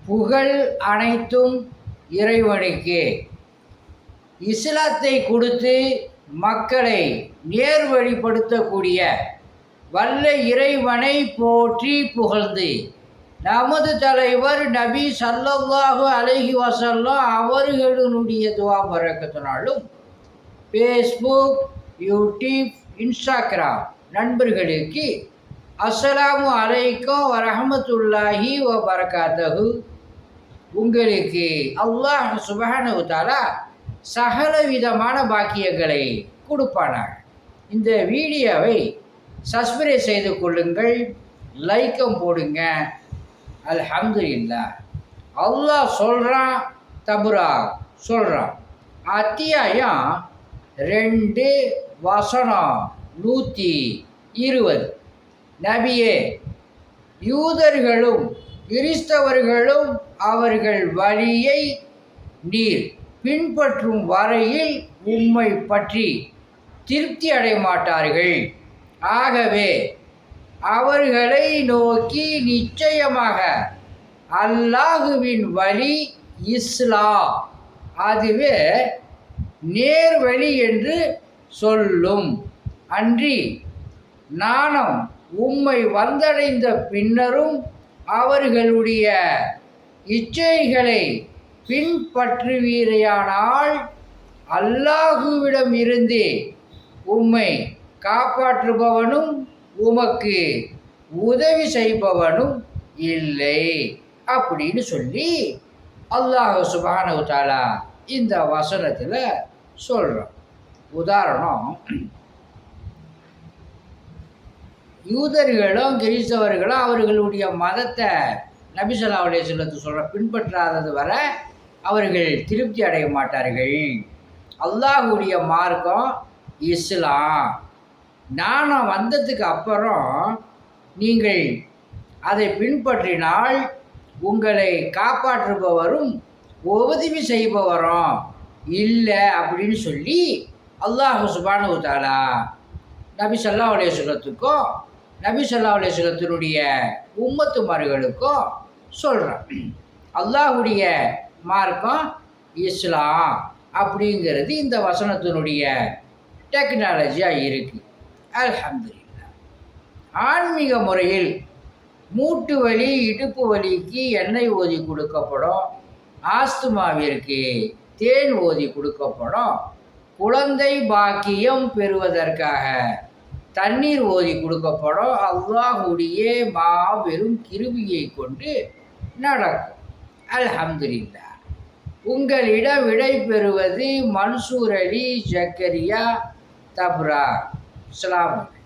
புகழ் அனைத்தும் இறைவனுக்கே. இஸ்லாத்தை கொடுத்து மக்களை நேர்வழிப்படுத்தக்கூடிய வல்ல இறைவனை போற்றி புகழ்ந்து நமது தலைவர் நபி ஸல்லல்லாஹு அலைஹி வஸல்லம் அவர்களுடைய துஆ பரக்கத்தினாலும் ஃபேஸ்புக், யூடியூப், இன்ஸ்டாகிராம் நண்பர்களுக்கு அஸ்ஸலாமு அலைக்கும் வரஹ்மத்துல்லாஹி வபரகாத்துஹு. உங்களுக்கு அல்லாஹ் சுப்ஹானஹு வ தஆலா சகல விதமான பாக்கியங்களை கொடுப்பானார். இந்த வீடியோவை சப்ஸ்கிரைப் செய்து கொள்ளுங்கள், லைக்கம் போடுங்க. அல்ஹம்துலில்லாஹ். அல்லாஹ் சொல்கிறான், தபுரா சொல்கிறான், அத்தியாயம் 2 வசனம் 120. நபியே, யூதர்களும் கிறிஸ்தவர்களும் அவர்கள் வழியை நீர் பின்பற்றும் வரையில் உம்மை பற்றி திருப்தி அடைய மாட்டார்கள். ஆகவே அவர்களை நோக்கி நிச்சயமாக அல்லாஹுவின் வழி இஸ்லாம், அதுவே நேர்வழி என்று சொல்லும். அன்றி நாணம் உம்மை வந்தடைந்த பின்னரும் அவர்களுடைய இச்சைகளை பின்பற்றுவீரையானால் அல்லாஹுவிடம் இருந்து உம்மை காப்பாற்றுபவனும் உமக்கு உதவி செய்பவனும் இல்லை அப்படின்னு சொல்லி அல்லாஹ் சுப்ஹானஹு வ தஆலா இந்த வசனத்தில் சொல்கிறோம். உதாரணம், யூதர்களும் கிறிஸ்தவர்களும் அவர்களுடைய மதத்தை நபி ஸல்லல்லாஹு அலைஹி வஸல்லம் சொல்கிற பின்பற்றாதது வர அவர்கள் திருப்தி அடைய மாட்டார்கள். அல்லாஹுடைய மார்க்கம் இஸ்லாம். நானும் வந்ததுக்கு அப்புறம் நீங்கள் அதை பின்பற்றினால் உங்களை காப்பாற்றுபவரும் உதவி செய்பவரும் இல்லை அப்படின்னு சொல்லி அல்லாஹ் சுப்ஹானஹு வ தஆலா நபி ஸல்லல்லாஹு அலைஹி வஸல்லத்துக்கும் நபி ஸல்லல்லாஹு அலைஹி வஸல்லத்தினுடைய உம்மத்துமார்களுக்கும் சொல்கிறான். அல்லாஹுடைய மார்க்கம் இஸ்லாம் அப்படிங்கிறது இந்த வசனத்தினுடைய டெக்னாலஜியாக இருக்குது. அல்ஹம்துலில்லாஹ். ஆன்மீக முறையில் மூட்டு வலி, இடுப்பு வலிக்கு எண்ணெய் ஓதி கொடுக்கப்படும், ஆஸ்துமாவிற்கு தேன் ஓதி கொடுக்கப்படும், குழந்தை பாக்கியம் பெறுவதற்காக தண்ணீர் ஓதி கொடுக்கப்படும். அல்லாஹுடைய மாபெரும் கிருபையை கொண்டு நடக்கும். அல்ஹம்துலில்லாஹ். உங்களிடம் விடை பெறுவது மன்சூர் அலி ஜக்கரியா தப்ரா. அஸ்ஸலாமு அலைக்கும்.